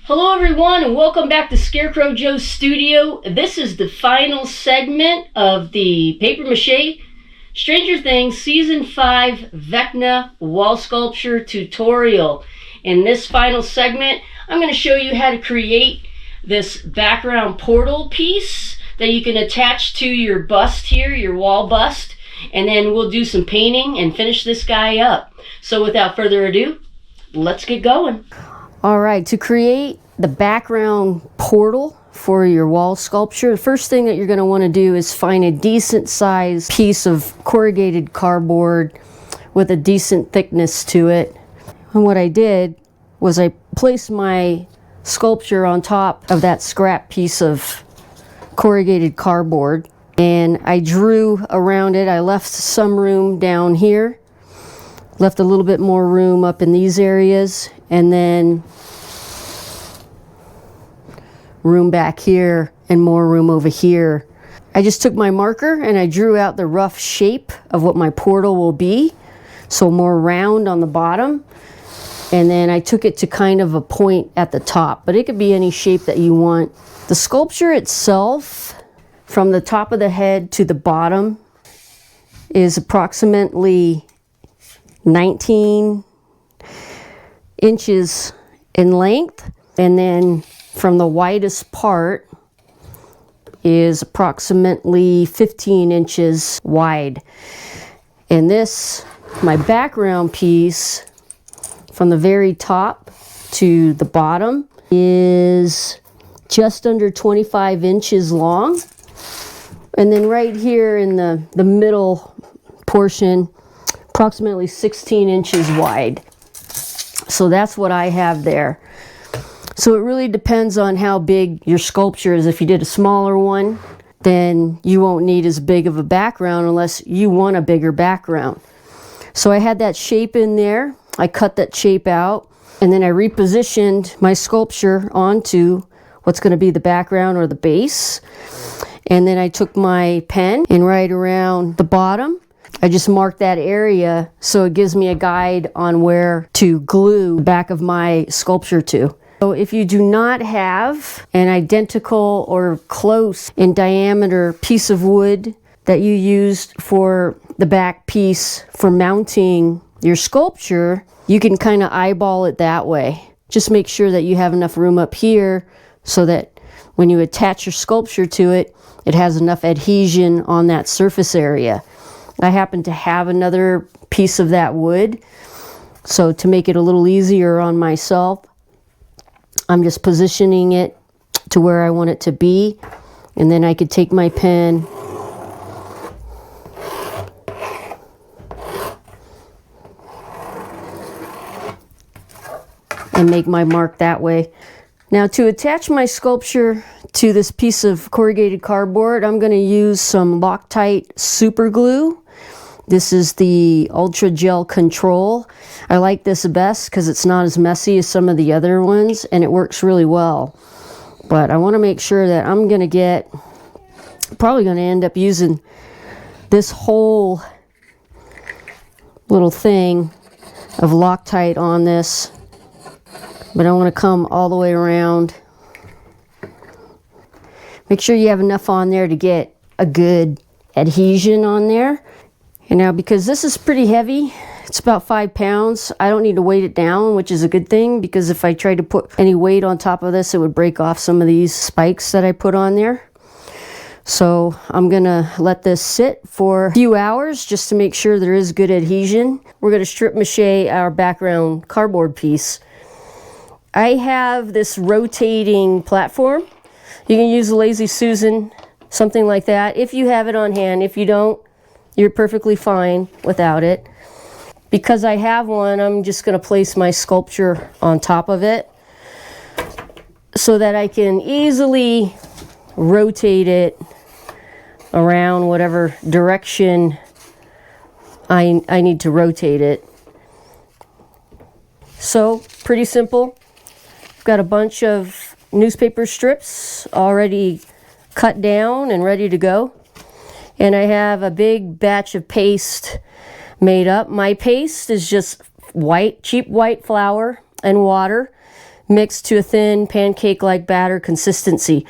Hello everyone and welcome back to Scarecrow Joe's studio. This is the final segment of the Paper Mache Stranger Things Season 5 Vecna wall sculpture tutorial. In this final segment, I'm going to show you how to create this background portal piece that you can attach to your bust here, your wall bust, and then we'll do some painting and finish this guy up. So without further ado, let's get going. All right, to create the background portal for your wall sculpture, the first thing that you're going to want to do is find a decent sized piece of corrugated cardboard with a decent thickness to it. And what I did was I placed my sculpture on top of that scrap piece of corrugated cardboard, and I drew around it. I left some room down here, left a little bit more room up in these areas, and then room back here and more room over here. I just took my marker and I drew out the rough shape of what my portal will be, so more round on the bottom, and then I took it to kind of a point at the top, but it could be any shape that you want. The sculpture itself, from the top of the head to the bottom, is approximately 19 inches in length, and then from the widest part is approximately 15 inches wide. And this, my background piece, from the very top to the bottom, is just under 25 inches long. And then right here in the middle portion, approximately 16 inches wide. So that's what I have there. So it really depends on how big your sculpture is. If you did a smaller one, then you won't need as big of a background unless you want a bigger background. So I had that shape in there. I cut that shape out, and then I repositioned my sculpture onto what's going to be the background or the base. And then I took my pen and right around the bottom, I just marked that area so it gives me a guide on where to glue the back of my sculpture to. So if you do not have an identical or close in diameter piece of wood that you used for the back piece for mounting your sculpture, you can kind of eyeball it that way. Just make sure that you have enough room up here so that when you attach your sculpture to it, it has enough adhesion on that surface area. I happen to have another piece of that wood, so to make it a little easier on myself, I'm just positioning it to where I want it to be, and then I could take my pen and make my mark that way. Now, to attach my sculpture to this piece of corrugated cardboard, I'm going to use some Loctite super glue. This is the Ultra Gel Control. I like this best because it's not as messy as some of the other ones, and it works really well. But I want to make sure that I'm going to get, probably going to end up using this whole little thing of Loctite on this. But I want to come all the way around. Make sure you have enough on there to get a good adhesion on there. And now, because this is pretty heavy, it's about 5 pounds, I don't need to weight it down, which is a good thing, because if I tried to put any weight on top of this, it would break off some of these spikes that I put on there. So I'm gonna let this sit for a few hours just to make sure there is good adhesion. We're gonna strip mache our background cardboard piece. I have this rotating platform. You can use a Lazy Susan, something like that, if you have it on hand. If you don't, you're perfectly fine without it. Because I have one, I'm just going to place my sculpture on top of it so that I can easily rotate it around whatever direction I need to rotate it. So, pretty simple. I've got a bunch of newspaper strips already cut down and ready to go. And I have a big batch of paste made up. My paste is just white, cheap white flour and water. mixed to a thin pancake-like batter consistency.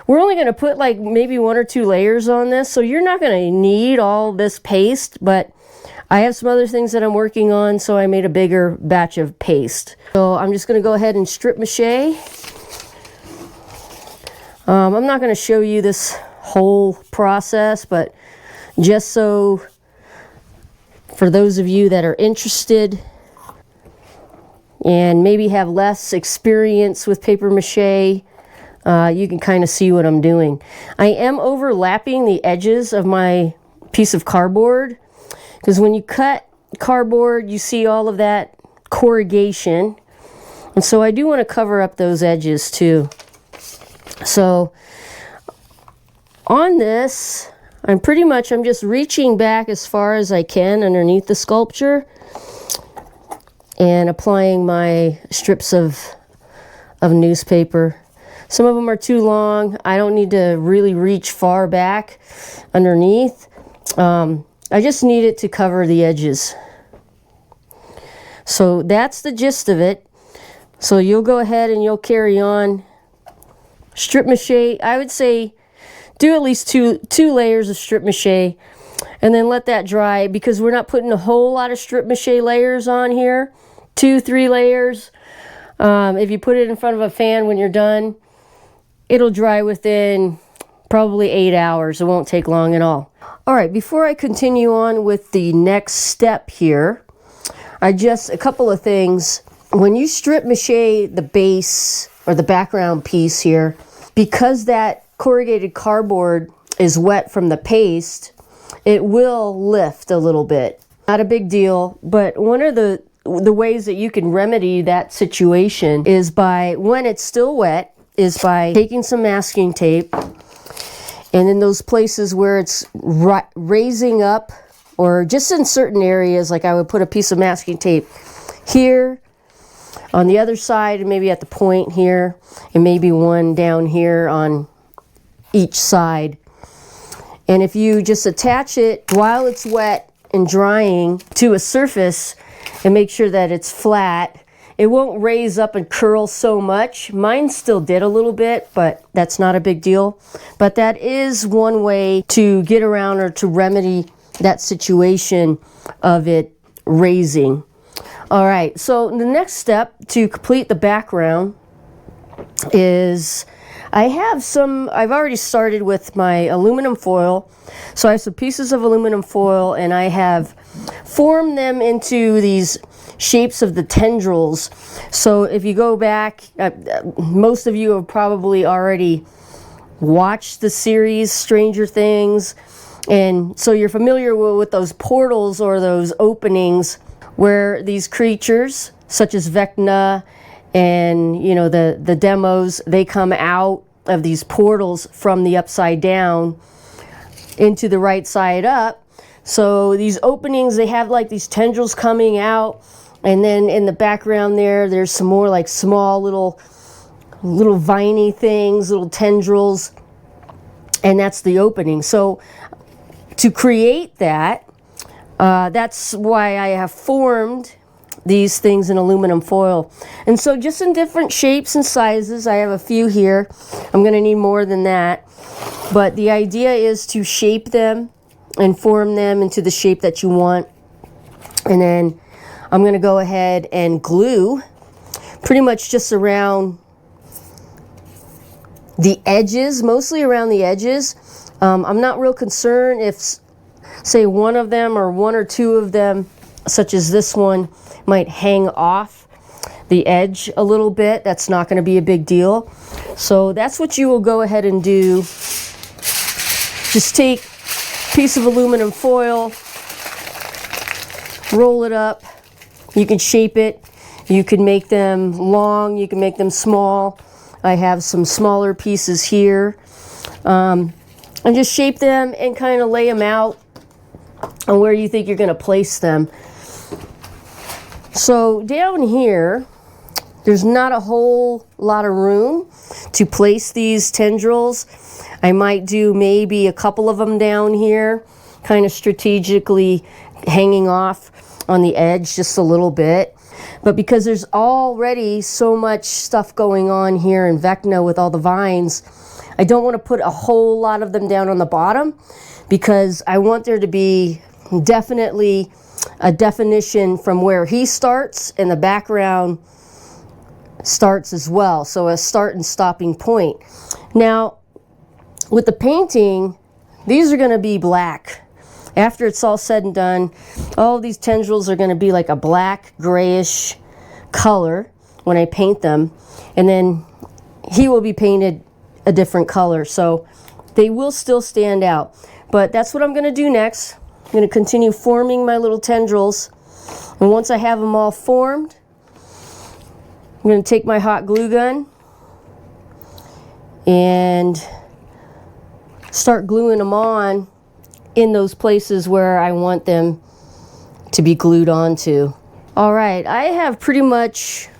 We're only going to put like maybe 1 or 2 layers on this, so you're not going to need all this paste, but I have some other things that I'm working on, so I made a bigger batch of paste. So I'm just going to go ahead and strip mache. I'm not going to show you this whole process, but just so for those of you that are interested and maybe have less experience with paper mache, you can kind of see what I'm doing. I am overlapping the edges of my piece of cardboard, because when you cut cardboard, you see all of that corrugation. And so I do want to cover up those edges too. So on this, I'm just reaching back as far as I can underneath the sculpture and applying my strips of newspaper. Some of them are too long. I don't need to really reach far back underneath. I just need it to cover the edges. So that's the gist of it. So you'll go ahead and you'll carry on. Strip mache, I would say do at least two layers of strip mache and then let that dry, because we're not putting a whole lot of strip mache layers on here. 2-3 layers. If you put it in front of a fan when you're done, it'll dry within probably 8 hours. It won't take long at all. All right, before I continue on with the next step here, a couple of things. When you strip mache the base or the background piece here, because that corrugated cardboard is wet from the paste, it will lift a little bit. Not a big deal, but one of the ways that you can remedy that situation is by, when it's still wet, is by taking some masking tape, and in those places where it's raising up, or just in certain areas, like I would put a piece of masking tape here, on the other side, and maybe at the point here, and maybe one down here on each side. And if you just attach it while it's wet and drying to a surface and make sure that it's flat, it won't raise up and curl so much. Mine still did a little bit, but that's not a big deal. But that is one way to get around or to remedy that situation of it raising. All right, so the next step to complete the background is I've already started with my aluminum foil. So I have some pieces of aluminum foil, and I have formed them into these shapes of the tendrils. So if you go back, most of you have probably already watched the series Stranger Things, and so you're familiar with those portals or those openings where these creatures such as Vecna and the demos, they come out of these portals from the upside down into the right side up. So these openings, they have like these tendrils coming out, and then in the background there's some more like small little viney things, little tendrils, and that's the opening. So to create that, that's why I have formed these things in aluminum foil. And so just in different shapes and sizes, I have a few here. I'm going to need more than that. But the idea is to shape them and form them into the shape that you want. And then I'm going to go ahead and glue pretty much just around the edges, mostly around the edges. I'm not real concerned if, say, one of them or 1 or 2 of them, such as this one, might hang off the edge a little bit. That's not going to be a big deal. So that's what you will go ahead and do. Just take a piece of aluminum foil, roll it up. You can shape it. You can make them long. You can make them small. I have some smaller pieces here. And just shape them and kind of lay them out on where you think you're going to place them. So down here, there's not a whole lot of room to place these tendrils. I might do maybe a couple of them down here, kind of strategically hanging off on the edge just a little bit. But because there's already so much stuff going on here in Vecna with all the vines, I don't want to put a whole lot of them down on the bottom, because I want there to be definitely a definition from where he starts and the background starts as well. So a start and stopping point. Now, with the painting, these are going to be black. After it's all said and done, all these tendrils are going to be like a black, grayish color when I paint them. And then he will be painted a different color. So they will still stand out. But that's what I'm going to do next. I'm going to continue forming my little tendrils. And once I have them all formed, I'm going to take my hot glue gun and start gluing them on in those places where I want them to be glued onto. All right, I have pretty much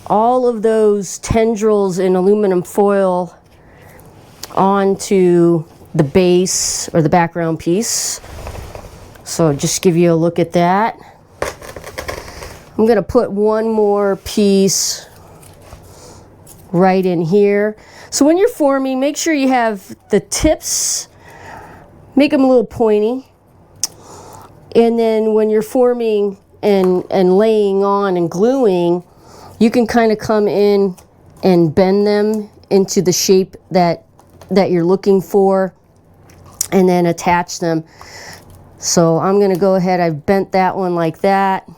all of those tendrils in aluminum foil onto the base or the background piece. So just give you a look at that. I'm going to put one more piece right in here. So when you're forming, make sure you have the tips, make them a little pointy. And then when you're forming and laying on and gluing, you can kind of come in and bend them into the shape that you're looking for, and then attach them. So I'm going to go ahead, I've bent that one like that.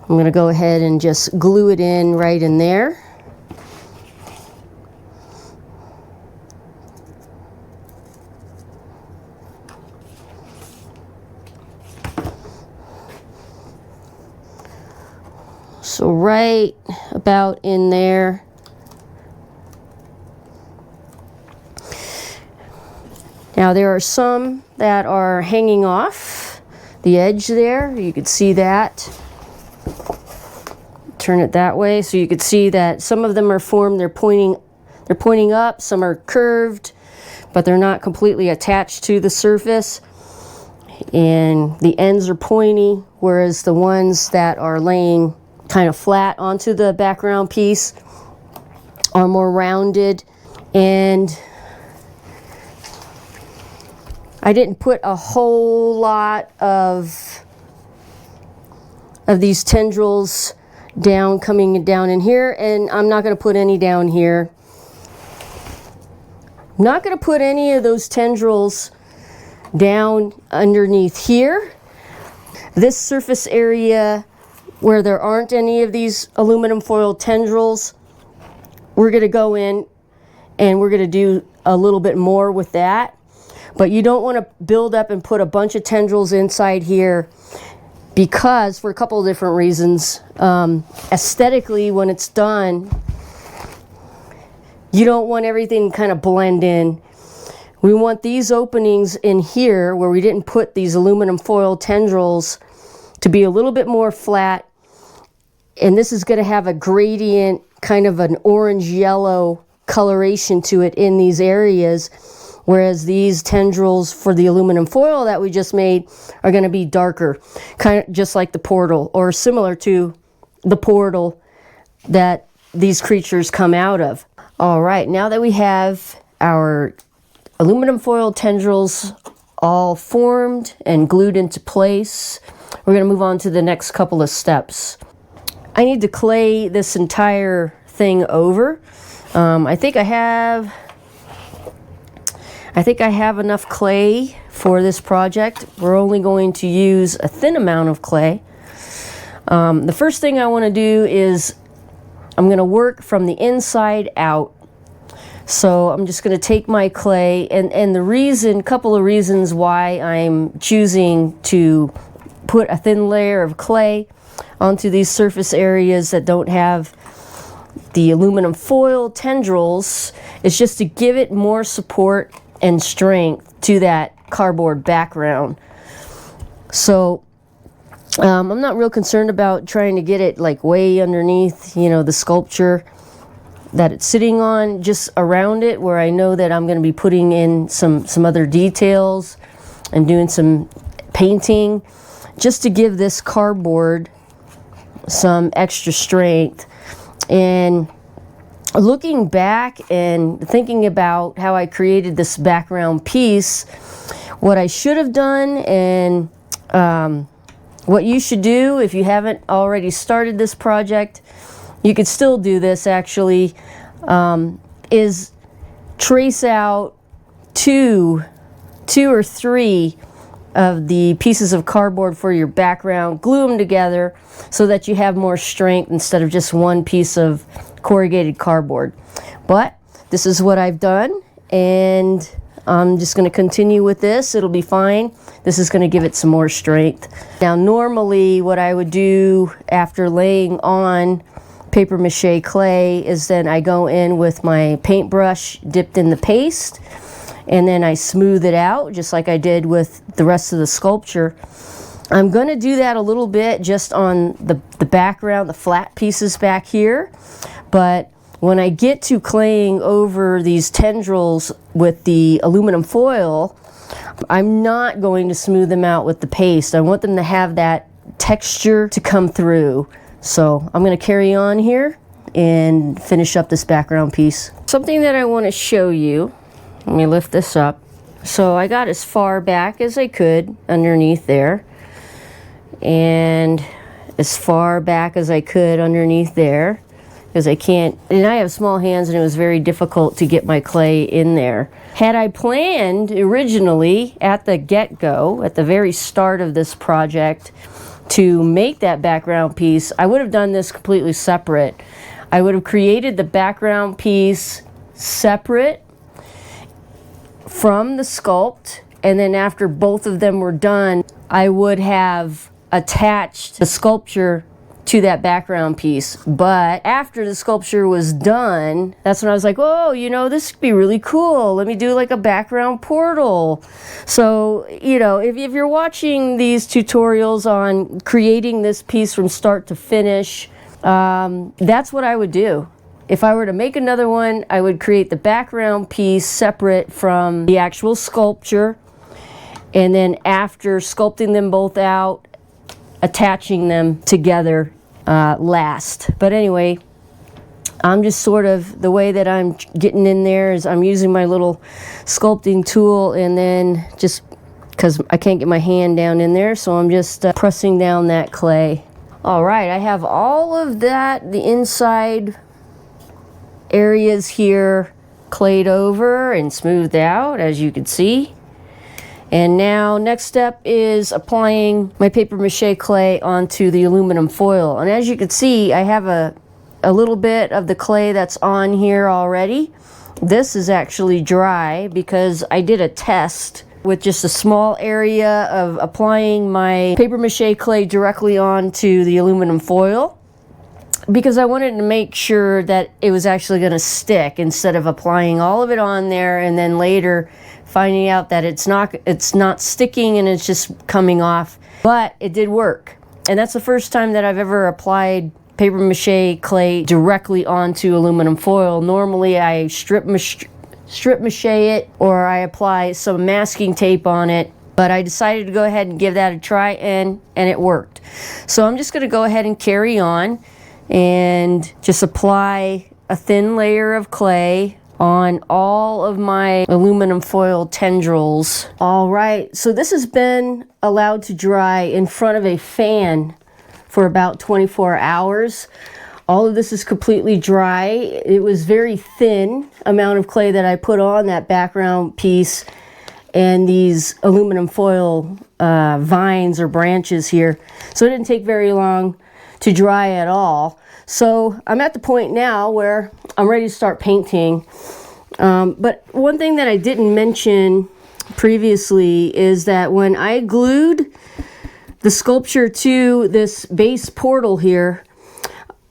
I'm going to go ahead and just glue it in right in there. So right about in there. Now there are some that are hanging off the edge there. You could see that. Turn it that way so you could see that some of them are formed, they're pointing up, some are curved, but they're not completely attached to the surface. And the ends are pointy, whereas the ones that are laying kind of flat onto the background piece are more rounded. And I didn't put a whole lot of these tendrils coming down in here, and I'm not going to put any down here. I'm not going to put any of those tendrils down underneath here. This surface area where there aren't any of these aluminum foil tendrils, we're going to go in and we're going to do a little bit more with that. But you don't want to build up and put a bunch of tendrils inside here, because for a couple of different reasons. Aesthetically, when it's done, you don't want everything kind of blend in. We want these openings in here where we didn't put these aluminum foil tendrils to be a little bit more flat. And this is going to have a gradient, kind of an orange-yellow coloration to it in these areas. Whereas these tendrils for the aluminum foil that we just made are going to be darker, kind of just like the portal, or similar to the portal that these creatures come out of. All right, now that we have our aluminum foil tendrils all formed and glued into place, we're going to move on to the next couple of steps. I need to clay this entire thing over. I think I have enough clay for this project. We're only going to use a thin amount of clay. The first thing I want to do is I'm going to work from the inside out. So I'm just going to take my clay, and the couple of reasons why I'm choosing to put a thin layer of clay onto these surface areas that don't have the aluminum foil tendrils is just to give it more support and strength to that cardboard background. So I'm not real concerned about trying to get it like way underneath, the sculpture that it's sitting on, just around it where I know that I'm going to be putting in some other details and doing some painting, just to give this cardboard some extra strength. And looking back and thinking about how I created this background piece, what I should have done and what you should do if you haven't already started this project, you could still do this actually, is trace out two or three of the pieces of cardboard for your background, glue them together so that you have more strength instead of just one piece of corrugated cardboard. But this is what I've done, and I'm just going to continue with this. It'll be fine. This is going to give it some more strength. Now, normally what I would do after laying on paper mache clay is then I go in with my paintbrush dipped in the paste, and then I smooth it out just like I did with the rest of the sculpture. I'm going to do that a little bit just on the background, the flat pieces back here. But when I get to claying over these tendrils with the aluminum foil, I'm not going to smooth them out with the paste. I want them to have that texture to come through. So I'm going to carry on here and finish up this background piece. Something that I want to show you. Let me lift this up. So I got as far back as I could underneath there, and as far back as I could underneath there, because I can't, and I have small hands and it was very difficult to get my clay in there. Had I planned originally at the get-go, at the very start of this project, to make that background piece, I would have done this completely separate. I would have created the background piece separate from the sculpt, and then after both of them were done, I would have attached the sculpture to that background piece. But after the sculpture was done, that's when I was like, oh, you know, this could be really cool. Let me do like a background portal. So, you know, if you're watching these tutorials on creating this piece from start to finish, that's what I would do. If I were to make another one, I would create the background piece separate from the actual sculpture, and then after sculpting them both out, attaching them together last. But anyway, I'm just sort of, the way that I'm getting in there is I'm using my little sculpting tool, and then just because I can't get my hand down in there, so I'm just pressing down that clay. All right, I have all of that, the inside areas here clayed over and smoothed out, as you can see. And now next step is applying my paper mache clay onto the aluminum foil. And as you can see, I have a little bit of the clay that's on here already. This is actually dry because I did a test with just a small area of applying my paper mache clay directly onto the aluminum foil, because I wanted to make sure that it was actually going to stick, instead of applying all of it on there and then later finding out that it's not sticking and it's just coming off. But it did work, and that's the first time that I've ever applied paper mache clay directly onto aluminum foil. Normally I strip mache it, or I apply some masking tape on it, but I decided to go ahead and give that a try, and it worked. So I'm just going to go ahead and carry on and just apply a thin layer of clay on all of my aluminum foil tendrils. All right, so this has been allowed to dry in front of a fan for about 24 hours. All of this is completely dry. It was very thin amount of clay that I put on that background piece and these aluminum foil vines or branches here. So it didn't take very long to dry at all. So I'm at the point now where I'm ready to start painting. But one thing that I didn't mention previously is that when I glued the sculpture to this base portal here,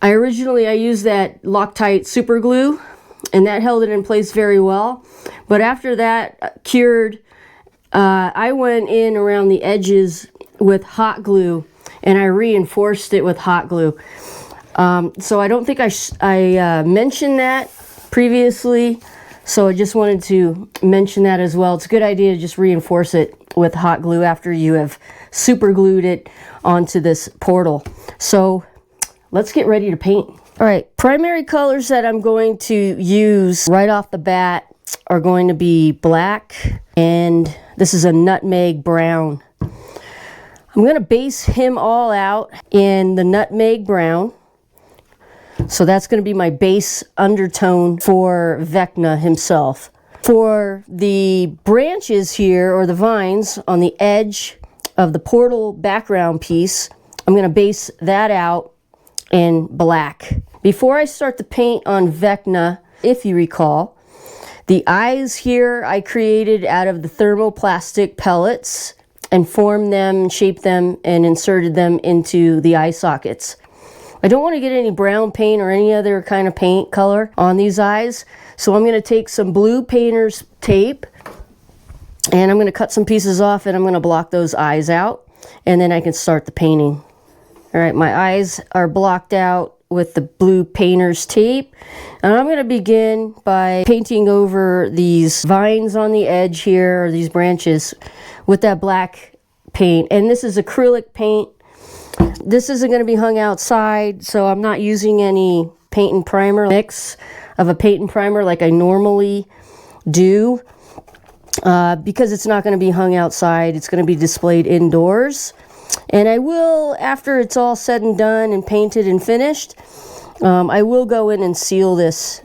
I used that Loctite super glue, and that held it in place very well. But after that cured, I went in around the edges with hot glue, and I reinforced it with hot glue. So I don't think I mentioned that previously, so I just wanted to mention that as well. It's a good idea to just reinforce it with hot glue after you have super glued it onto this portal. So let's get ready to paint. All right, primary colors that I'm going to use right off the bat are going to be black, and this is a nutmeg brown. I'm going to base him all out in the nutmeg brown. So that's going to be my base undertone for Vecna himself. For the branches here, or the vines on the edge of the portal background piece, I'm going to base that out in black. Before I start the paint on Vecna, if you recall, the eyes here I created out of the thermoplastic pellets and formed them, shaped them, and inserted them into the eye sockets. I don't want to get any brown paint or any other kind of paint color on these eyes, so I'm going to take some blue painter's tape and I'm going to cut some pieces off and I'm going to block those eyes out, and then I can start the painting. All right, my eyes are blocked out with the blue painter's tape, and I'm going to begin by painting over these vines on the edge here, or these branches, with that black paint. And this is acrylic paint. This isn't going to be hung outside, so I'm not using any paint and primer mix of a paint and primer like I normally do, because it's not going to be hung outside. It's going to be displayed indoors. And I will, after it's all said and done and painted and finished, I will go in and seal this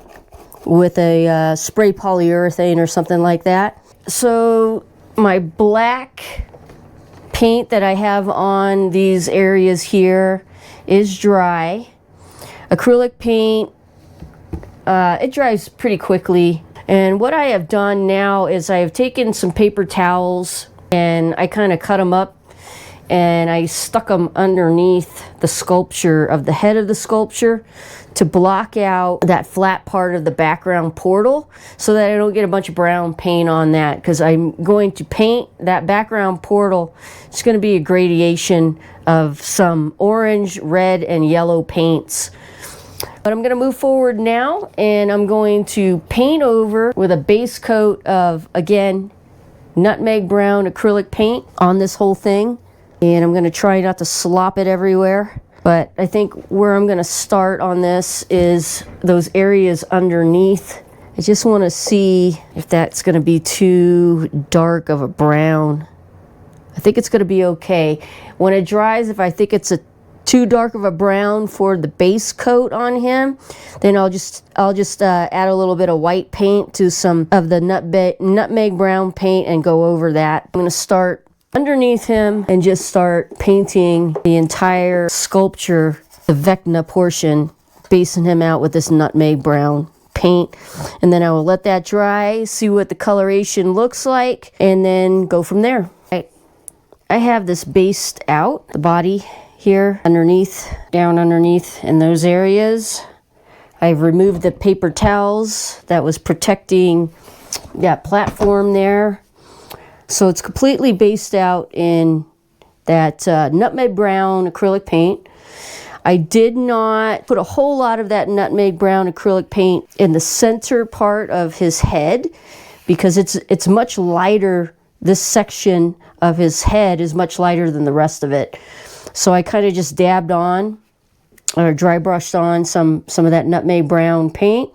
with a spray polyurethane or something like that. So my black paint that I have on these areas here is dry. Acrylic paint, it dries pretty quickly. And what I have done now is I have taken some paper towels and I kind of cut them up and I stuck them underneath the sculpture of the head of the sculpture to block out that flat part of the background portal so that I don't get a bunch of brown paint on that, because I'm going to paint that background portal. It's going to be a gradation of some orange, red, and yellow paints. But I'm going to move forward now, and I'm going to paint over with a base coat of, again, nutmeg brown acrylic paint on this whole thing. And I'm going to try not to slop it everywhere. But I think where I'm going to start on this is those areas underneath. I just want to see if that's going to be too dark of a brown. I think it's going to be okay. When it dries, if I think it's too dark of a brown for the base coat on him, then I'll just add a little bit of white paint to some of the nutmeg brown paint and go over that. I'm going to start underneath him and just start painting the entire sculpture, the Vecna portion, basing him out with this nutmeg brown paint. And then I will let that dry, see what the coloration looks like, and then go from there. I have this based out, the body here underneath, down underneath in those areas. I've removed the paper towels that was protecting that platform there. So it's completely based out in that nutmeg brown acrylic paint. I did not put a whole lot of that nutmeg brown acrylic paint in the center part of his head, because it's much lighter. This section of his head is much lighter than the rest of it. So I kind of just dabbed on, or dry brushed on some of that nutmeg brown paint.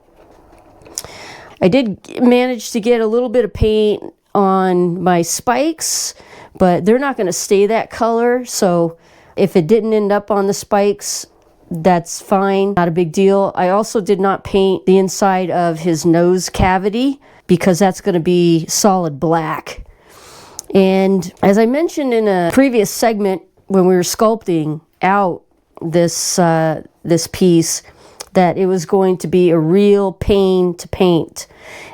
I did manage to get a little bit of paint on my spikes, but they're not going to stay that color. So if it didn't end up on the spikes, that's fine, not a big deal. I also did not paint the inside of his nose cavity, because that's going to be solid black. And as I mentioned in a previous segment when we were sculpting out this piece, that it was going to be a real pain to paint.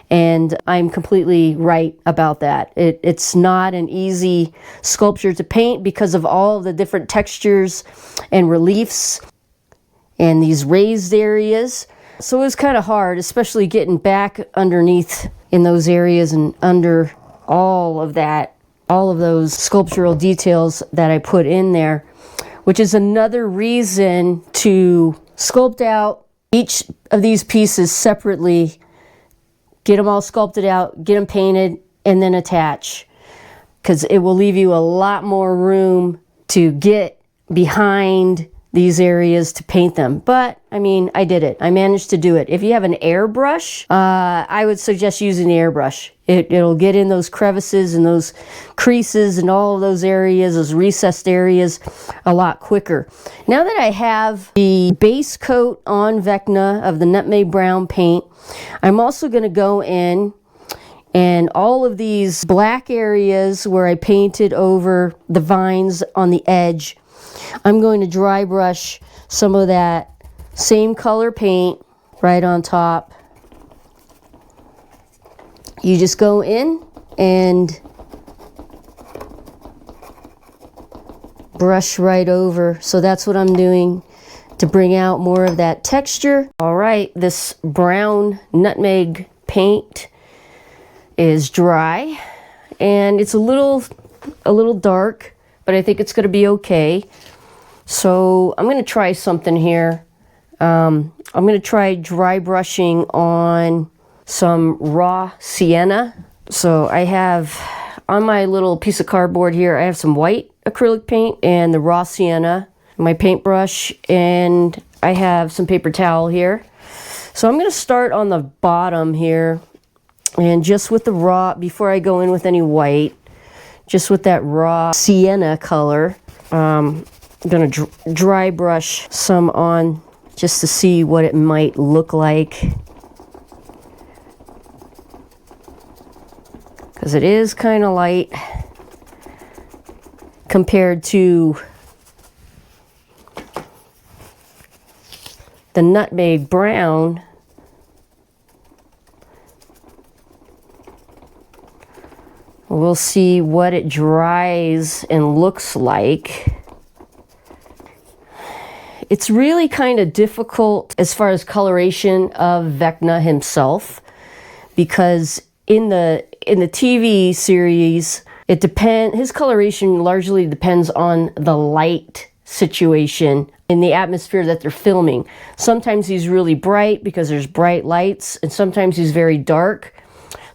And I'm completely right about that. It's not an easy sculpture to paint because of all the different textures and reliefs and these raised areas. So it was kind of hard, especially getting back underneath in those areas and under all of that, all of those sculptural details that I put in there, which is another reason to sculpt out each of these pieces separately. Get them all sculpted out, get them painted, and then attach. Because it will leave you a lot more room to get behind these areas to paint them. But I mean, I did it. I managed to do it. If you have an airbrush, I would suggest using the airbrush. It'll get in those crevices and those creases and all of those areas, those recessed areas, a lot quicker. Now that I have the base coat on Vecna of the nutmeg brown paint, I'm also going to go in and all of these black areas where I painted over the vines on the edge, I'm going to dry brush some of that same color paint right on top. You just go in and brush right over. So that's what I'm doing to bring out more of that texture. All right, this brown nutmeg paint is dry and it's a little dark, but I think it's going to be okay. So I'm going to try something here. I'm going to try dry brushing on some raw sienna. So I have on my little piece of cardboard here, I have some white acrylic paint and the raw sienna, my paintbrush, and I have some paper towel here. So I'm going to start on the bottom here, and just with the raw, before I go in with any white, just with that raw sienna color, I'm going to dry brush some on just to see what it might look like. Because it is kind of light compared to the nutmeg brown. We'll see what it dries and looks like. It's really kind of difficult as far as coloration of Vecna himself, because in the TV series, his coloration largely depends on the light situation in the atmosphere that they're filming. Sometimes he's really bright because there's bright lights, and sometimes he's very dark.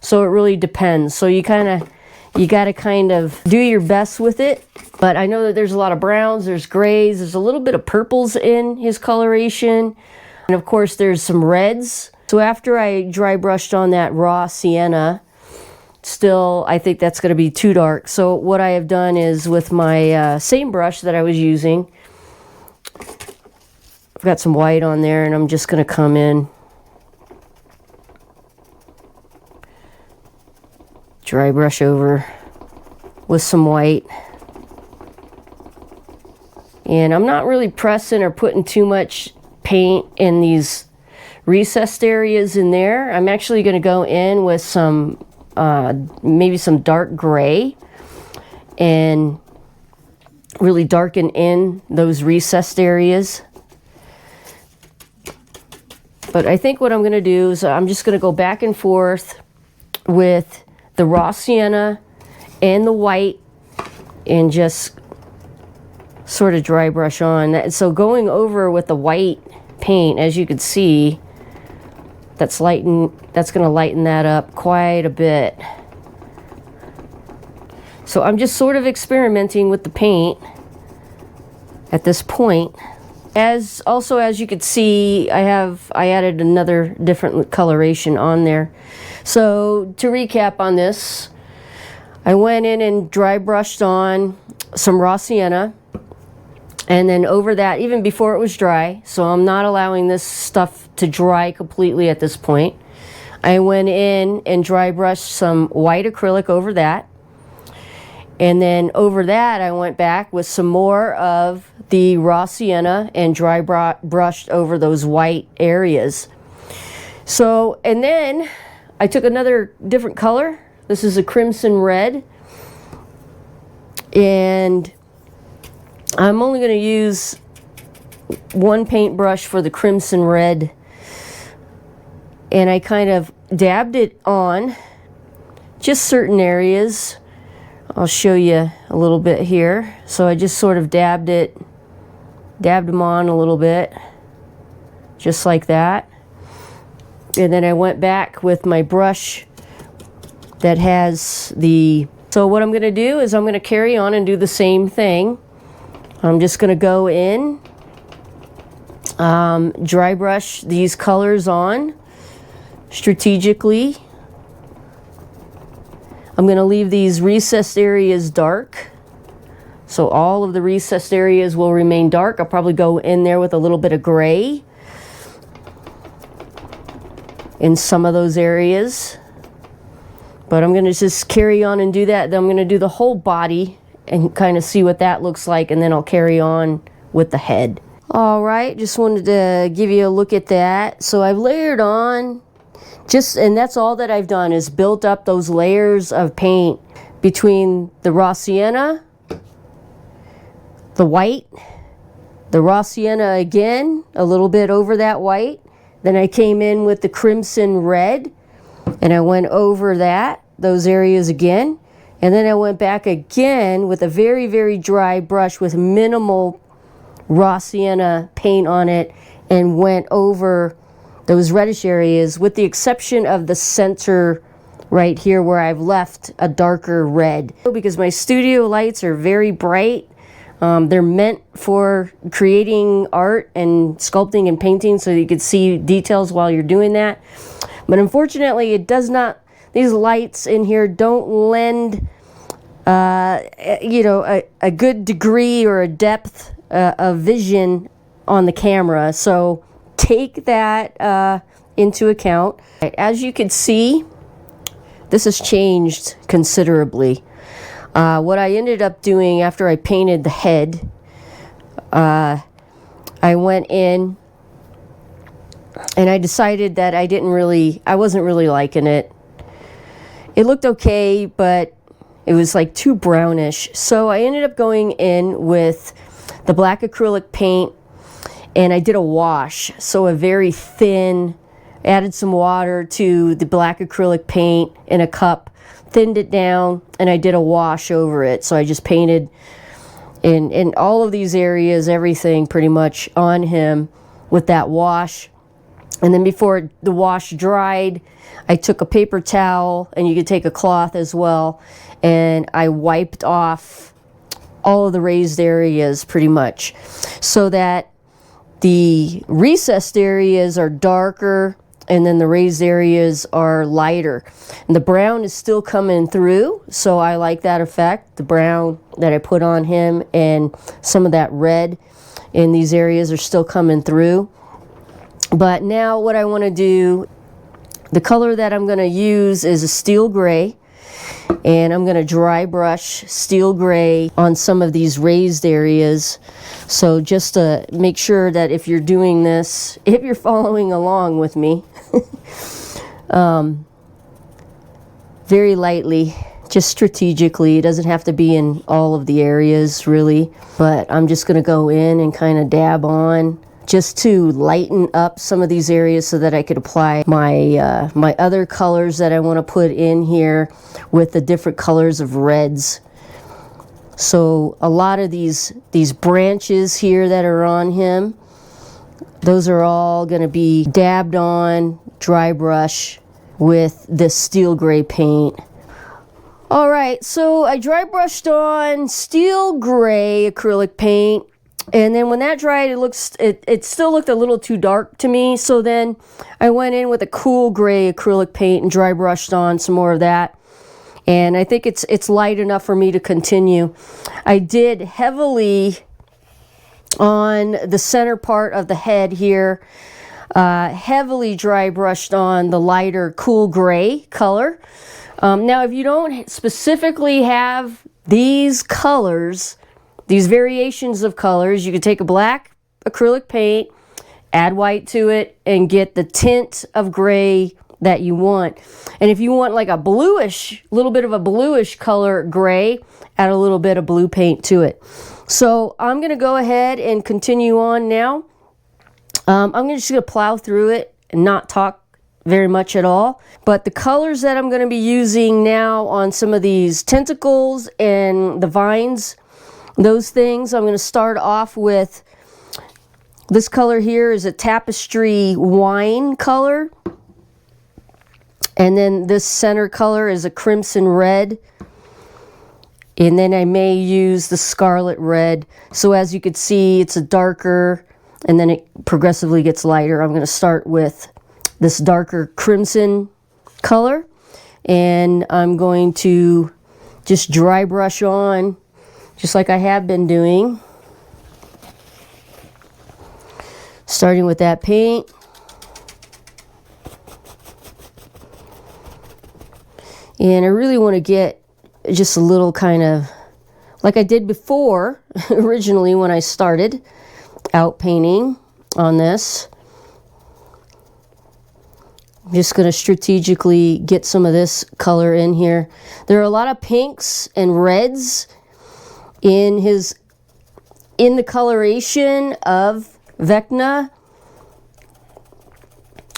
So it really depends. So you got to kind of do your best with it. But I know that there's a lot of browns, there's grays, there's a little bit of purples in his coloration. And of course there's some reds. So after I dry brushed on that raw sienna, still I think that's going to be too dark. So what I have done is with my same brush that I was using, I've got some white on there, and I'm just going to come in, dry brush over with some white. And I'm not really pressing or putting too much paint in these recessed areas in there. I'm actually going to go in with some, maybe some dark gray, and really darken in those recessed areas. But I think what I'm going to do is I'm just going to go back and forth with the raw sienna and the white, and just sort of dry brush on. So going over with the white paint, as you can see, that's going to lighten that up quite a bit. So I'm just sort of experimenting with the paint at this point. As you could see, I added another different coloration on there. So to recap on this, I went in and dry brushed on some raw sienna, and then over that, even before it was dry, so I'm not allowing this stuff to dry completely at this point, I went in and dry brushed some white acrylic over that. And then over that, I went back with some more of the raw sienna and dry brushed over those white areas. So, and then I took another different color. This is a crimson red. And I'm only going to use one paintbrush for the crimson red. And I kind of dabbed it on just certain areas. I'll show you a little bit here. So I just sort of dabbed them on a little bit, just like that. And then I went back with my brush that has the... So what I'm going to do is I'm going to carry on and do the same thing. I'm just going to go in Dry brush these colors on strategically. I'm going to leave these recessed areas dark. So all of the recessed areas will remain dark. I'll probably go in there with a little bit of gray in some of those areas. But I'm going to just carry on and do that. Then I'm going to do the whole body and kind of see what that looks like. And then I'll carry on with the head. All right, just wanted to give you a look at that. So I've layered on, and that's all that I've done is built up those layers of paint between the raw sienna, the white, the raw sienna again, a little bit over that white. Then I came in with the crimson red, and I went over those areas again. And then I went back again with a very, very dry brush with minimal raw sienna paint on it and went over those reddish areas with the exception of the center right here where I've left a darker red. Because my studio lights are very bright. They're meant for creating art and sculpting and painting so you can see details while you're doing that. But unfortunately it does not, these lights in here don't lend a good degree or a depth of vision on the camera, so take that into account. As you can see, this has changed considerably. What I ended up doing after I painted the head, I went in and I decided that I wasn't really liking it. It looked okay, but it was like too brownish. So I ended up going in with the black acrylic paint, and I did a wash. So a very thin, added some water to the black acrylic paint in a cup, thinned it down, and I did a wash over it. So I just painted in all of these areas, everything pretty much on him with that wash. And then before the wash dried, I took a paper towel, and you could take a cloth as well, and I wiped off all of the raised areas pretty much so that the recessed areas are darker and then the raised areas are lighter. And the brown is still coming through, so I like that effect. The brown that I put on him and some of that red in these areas are still coming through. But now what I want to do, the color that I'm going to use is a steel gray. And I'm going to dry brush steel gray on some of these raised areas. So just to make sure that if you're doing this, if you're following along with me, very lightly, just strategically. It doesn't have to be in all of the areas really, but I'm just going to go in and kind of dab on just to lighten up some of these areas so that I could apply my my other colors that I want to put in here with the different colors of reds. So a lot of these branches here that are on him, those are all going to be dabbed on, dry brush with this steel gray paint. All right, so I dry brushed on steel gray acrylic paint. And then when that dried, it still looked a little too dark to me. So then I went in with a cool gray acrylic paint and dry brushed on some more of that. And I think it's light enough for me to continue. I did heavily on the center part of the head here, heavily dry brushed on the lighter cool gray color. Now, if you don't specifically have these colors, these variations of colors, you could take a black acrylic paint, add white to it, and get the tint of gray that you want. And if you want like a bluish, little bit of a bluish color gray, add a little bit of blue paint to it. So I'm going to go ahead and continue on now. I'm just going to plow through it and not talk very much at all. But the colors that I'm going to be using now on some of these tentacles and the vines, those things, I'm going to start off with this color here is a tapestry wine color. And then this center color is a crimson red. And then I may use the scarlet red. So as you can see, it's a darker and then it progressively gets lighter. I'm going to start with this darker crimson color, and I'm going to just dry brush on, just like I have been doing. Starting with that paint. And I really want to get just a little kind of, like I did before, originally when I started out painting on this. I'm just going to strategically get some of this color in here. There are a lot of pinks and reds in the coloration of Vecna,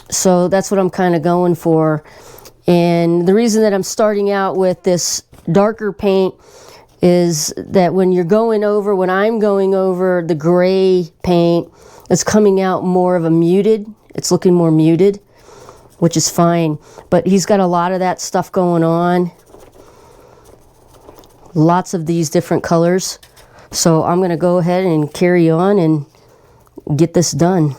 so that's what I'm kind of going for. And the reason that I'm starting out with this darker paint is that when I'm going over the gray paint, it's coming out more of a muted. It's looking more muted, which is fine. But he's got a lot of that stuff going on. Lots of these different colors. So I'm going to go ahead and carry on and get this done.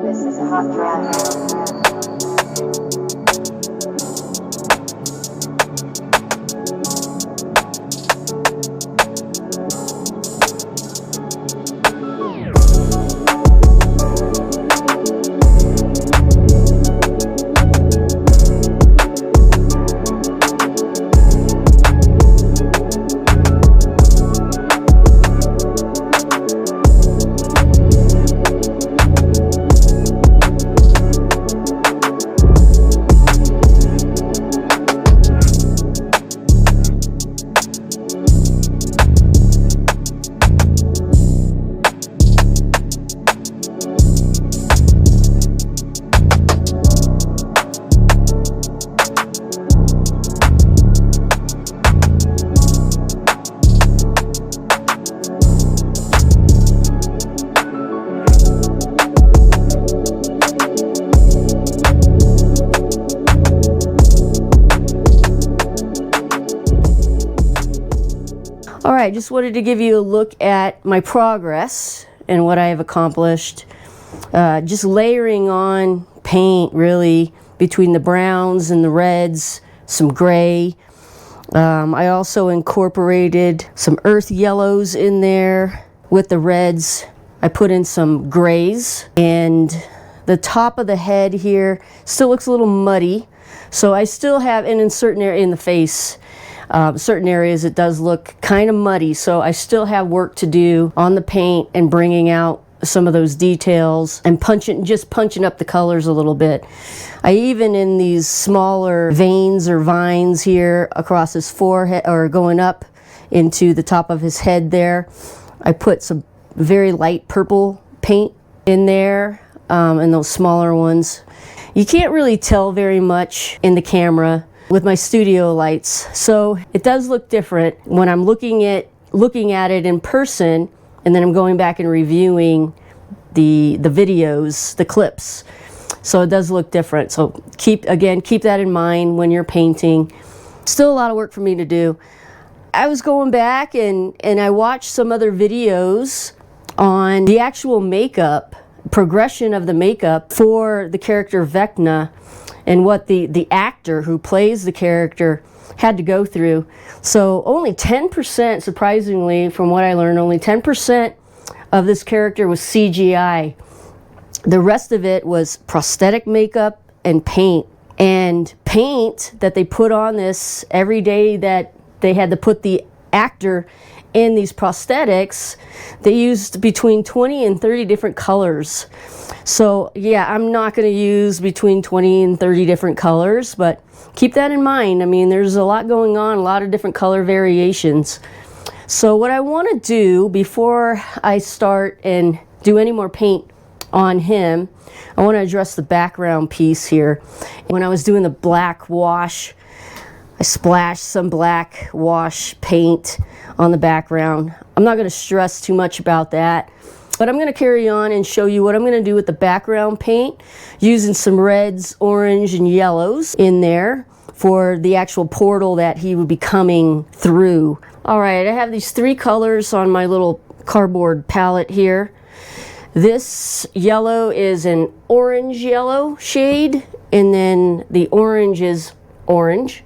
This is a hot dress. Alright, just wanted to give you a look at my progress and what I have accomplished. Just layering on paint, really, between the browns and the reds, some gray. I also incorporated some earth yellows in there with the reds. I put in some grays, and the top of the head here still looks a little muddy. So I still have, and in certain area in the face, certain areas it does look kind of muddy, so I still have work to do on the paint and bringing out some of those details and just punching up the colors a little bit. I even, in these smaller veins or vines here across his forehead, or going up into the top of his head there, I put some very light purple paint in there, and those smaller ones. You can't really tell very much in the camera with my studio lights, so it does look different when I'm looking at it in person, and then I'm going back and reviewing the videos, the clips. So it does look different. So keep that in mind when you're painting. Still a lot of work for me to do. I was going back and I watched some other videos on the actual makeup, progression of the makeup for the character Vecna, and what the actor who plays the character had to go through. So only 10%, surprisingly, from what I learned, only 10% of this character was CGI. The rest of it was prosthetic makeup and paint. And paint that they put on this every day that they had to put the actor in these prosthetics, they used between 20 and 30 different colors. So yeah, I'm not going to use between 20 and 30 different colors, but keep that in mind. I mean, there's a lot going on, a lot of different color variations. So what I want to do before I start and do any more paint on him, I want to address the background piece here. When I was doing the black wash, I splashed some black wash paint on the background. I'm not going to stress too much about that. But I'm going to carry on and show you what I'm going to do with the background paint, using some reds, orange, and yellows in there for the actual portal that he would be coming through. All right, I have these 3 colors on my little cardboard palette here. This yellow is an orange yellow shade, and then the orange is orange.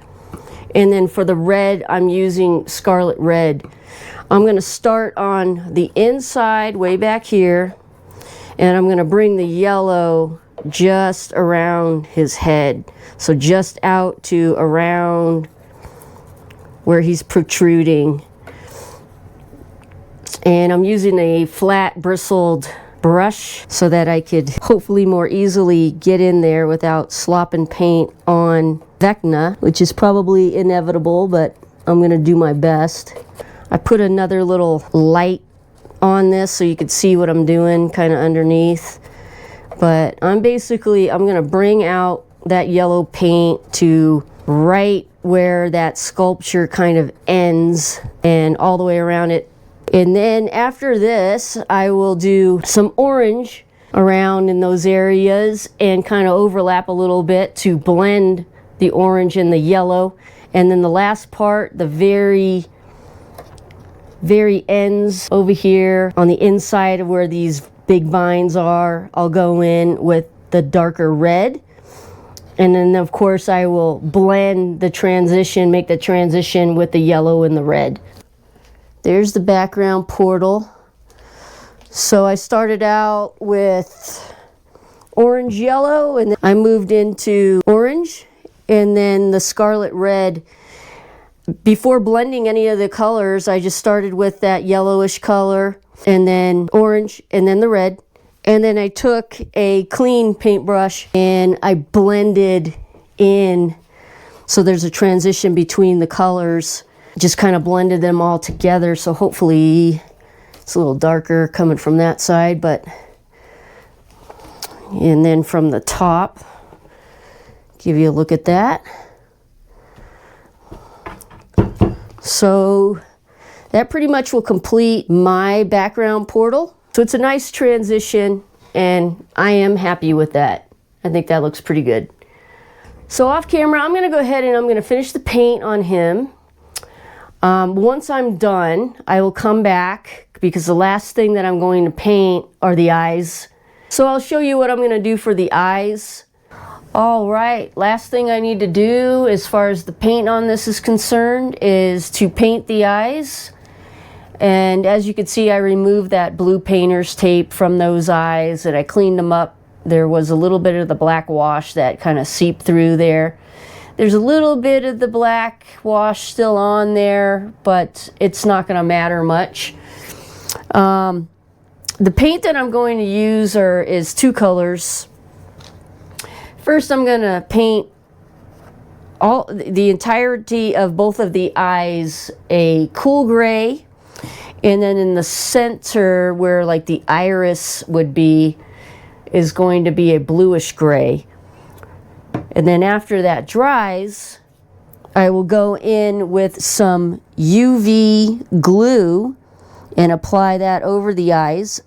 And then for the red, I'm using scarlet red. I'm going to start on the inside way back here, and I'm going to bring the yellow just around his head. So just out to around where he's protruding. And I'm using a flat bristled brush so that I could hopefully more easily get in there without slopping paint on Vecna, which is probably inevitable, but I'm going to do my best. I put another little light on this so you could see what I'm doing kind of underneath. But I'm going to bring out that yellow paint to right where that sculpture kind of ends and all the way around it. And then after this, I will do some orange around in those areas and kind of overlap a little bit to blend the orange and the yellow. And then the last part, the very ends over here on the inside of where these big vines are, I'll go in with the darker red. And then of course I will blend the transition, make the transition with the yellow and the red. There's the background portal. So I started out with orange yellow, and then I moved into orange, and then the scarlet red. Before blending any of the colors, I just started with that yellowish color, and then orange, and then the red. And then I took a clean paintbrush and I blended in, so there's a transition between the colors. Just kind of blended them all together, so hopefully it's a little darker coming from that side, and then from the top, give you a look at that. So that pretty much will complete my background portal. So it's a nice transition, and I am happy with that. I think that looks pretty good. So off camera, I'm going to go ahead and I'm going to finish the paint on him. Once I'm done, I will come back because the last thing that I'm going to paint are the eyes. So I'll show you what I'm going to do for the eyes. All right, last thing I need to do as far as the paint on this is concerned is to paint the eyes. And as you can see, I removed that blue painter's tape from those eyes and I cleaned them up. There was a little bit of the black wash that kind of seeped through there. There's a little bit of the black wash still on there, but it's not going to matter much. The paint that I'm going to use is 2 colors. First, I'm going to paint the entirety of both of the eyes a cool gray, and then in the center where like the iris would be is going to be a bluish gray. And then after that dries, I will go in with some UV glue and apply that over the eyes.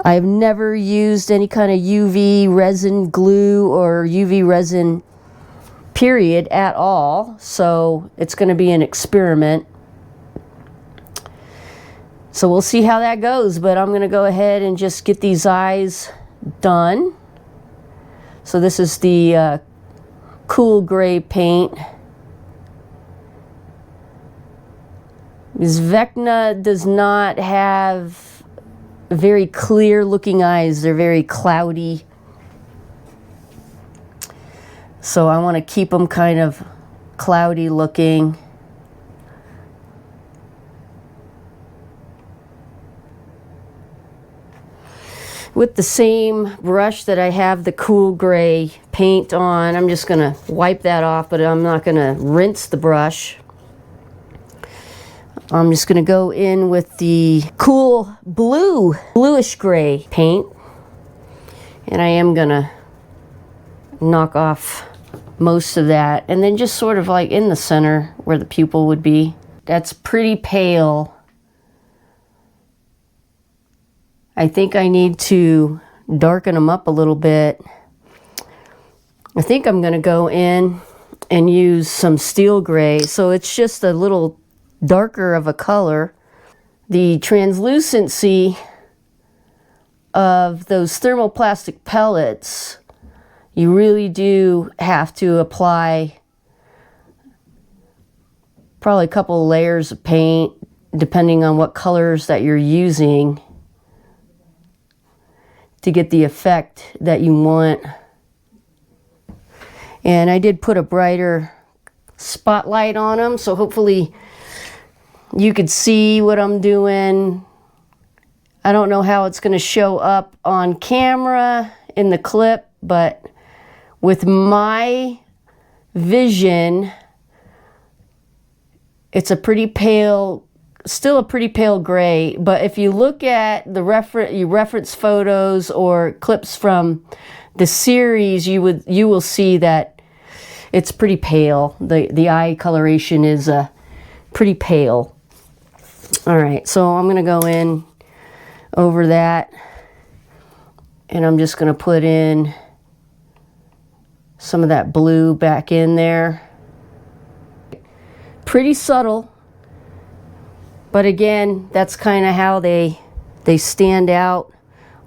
I've never used any kind of UV resin glue or UV resin period at all, so it's going to be an experiment. So we'll see how that goes, but I'm going to go ahead and just get these eyes done. So this is the cool gray paint. This Vecna does not have very clear looking eyes. They're very cloudy. So I want to keep them kind of cloudy looking. With the same brush that I have the cool gray paint on, I'm just going to wipe that off, but I'm not going to rinse the brush. I'm just going to go in with the cool bluish gray paint, and I am going to knock off most of that, and then just sort of like in the center where the pupil would be. That's pretty pale. I think I need to darken them up a little bit. I think I'm going to go in and use some steel gray, so it's just a little darker of a color. The translucency of those thermoplastic pellets, you really do have to apply probably a couple of layers of paint, depending on what colors that you're using, to get the effect that you want. And I did put a brighter spotlight on them, so hopefully you could see what I'm doing. I don't know how it's going to show up on camera in the clip, but with my vision, it's a pretty pale, still a pretty pale gray. But if you look at the reference photos or clips from the series, you will see that it's pretty pale. The eye coloration is pretty pale. All right, so I'm gonna go in over that, and I'm just gonna put in some of that blue back in there. Pretty subtle, but again, that's kind of how they stand out,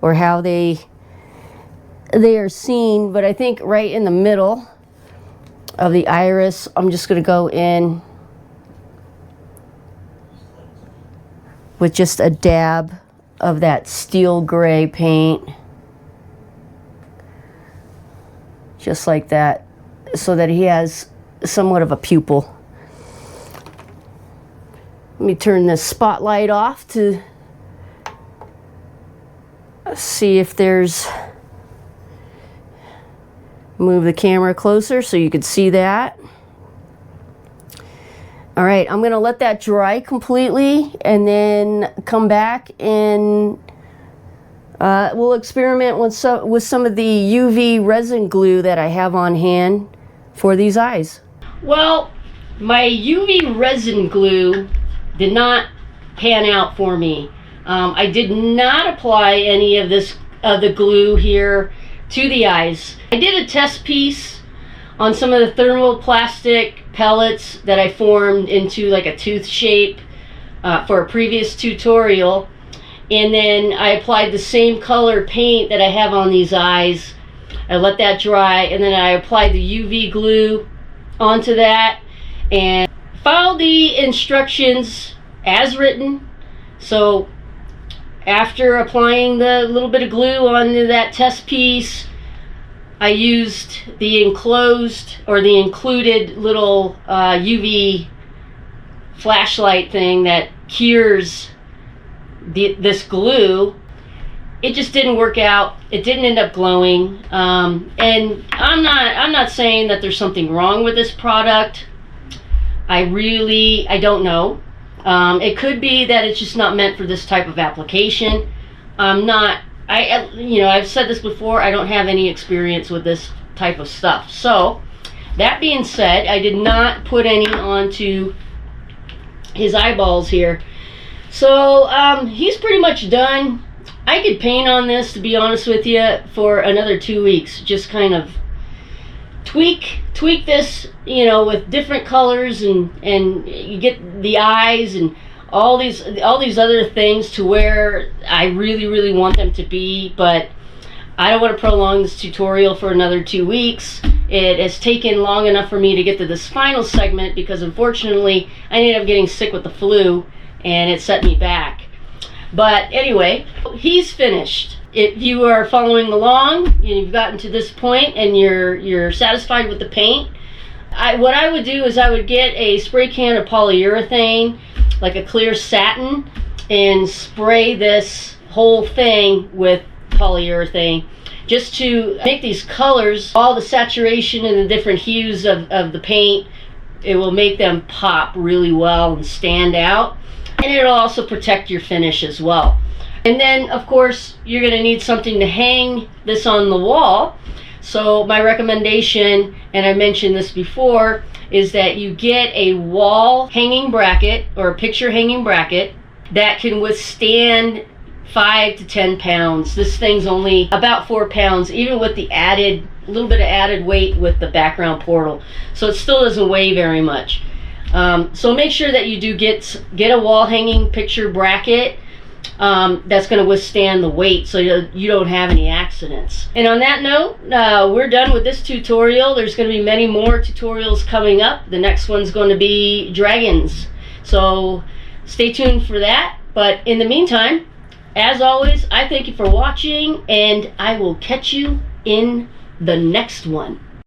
or how they are seen. But I think right in the middle of the iris, I'm just going to go in with just a dab of that steel gray paint, just like that, so that he has somewhat of a pupil. Let me turn this spotlight off to see if there's, move the camera closer so you can see that. All right, I'm gonna let that dry completely and then come back and we'll experiment with some of the UV resin glue that I have on hand for these eyes. Well, my UV resin glue did not pan out for me. I did not apply any of the glue here to the eyes. I did a test piece on some of the thermoplastic pellets that I formed into like a tooth shape for a previous tutorial, and then I applied the same color paint that I have on these eyes. I let that dry, and then I applied the UV glue onto that and follow the instructions as written. So after applying the little bit of glue onto that test piece, I used the enclosed or the included little UV flashlight thing that cures this glue. It just didn't work out. It didn't end up glowing. And I'm not saying that there's something wrong with this product. I don't know. It could be that it's just not meant for this type of application. I've said this before, I don't have any experience with this type of stuff. So, that being said, I did not put any onto his eyeballs here. So, he's pretty much done. I could paint on this, to be honest with you, for another 2 weeks. Just kind of tweak this, with different colors, and you get the eyes and all these other things to where I really want them to be. But I don't want to prolong this tutorial for another 2 weeks. It has taken long enough for me to get to this final segment, because unfortunately I ended up getting sick with the flu and it set me back. But anyway, he's finished. If you are following along and you've gotten to this point and you're satisfied with the paint, what I would do is I would get a spray can of polyurethane, like a clear satin, and spray this whole thing with polyurethane, just to make these colors, all the saturation and the different hues of the paint. It will make them pop really well and stand out, and it'll also protect your finish as well. And then of course you're going to need something to hang this on the wall. So my recommendation, and I mentioned this before, is that you get a wall hanging bracket or a picture hanging bracket that can withstand 5 to 10 pounds. This thing's only about 4 pounds, even with the little bit of added weight with the background portal. So it still doesn't weigh very much. So make sure that you do get a wall hanging picture bracket that's going to withstand the weight, so you don't have any accidents. And on that note, we're done with this tutorial. There's going to be many more tutorials coming up. The next one's going to be dragons, so stay tuned for that. But in the meantime, as always, I thank you for watching, and I will catch you in the next one.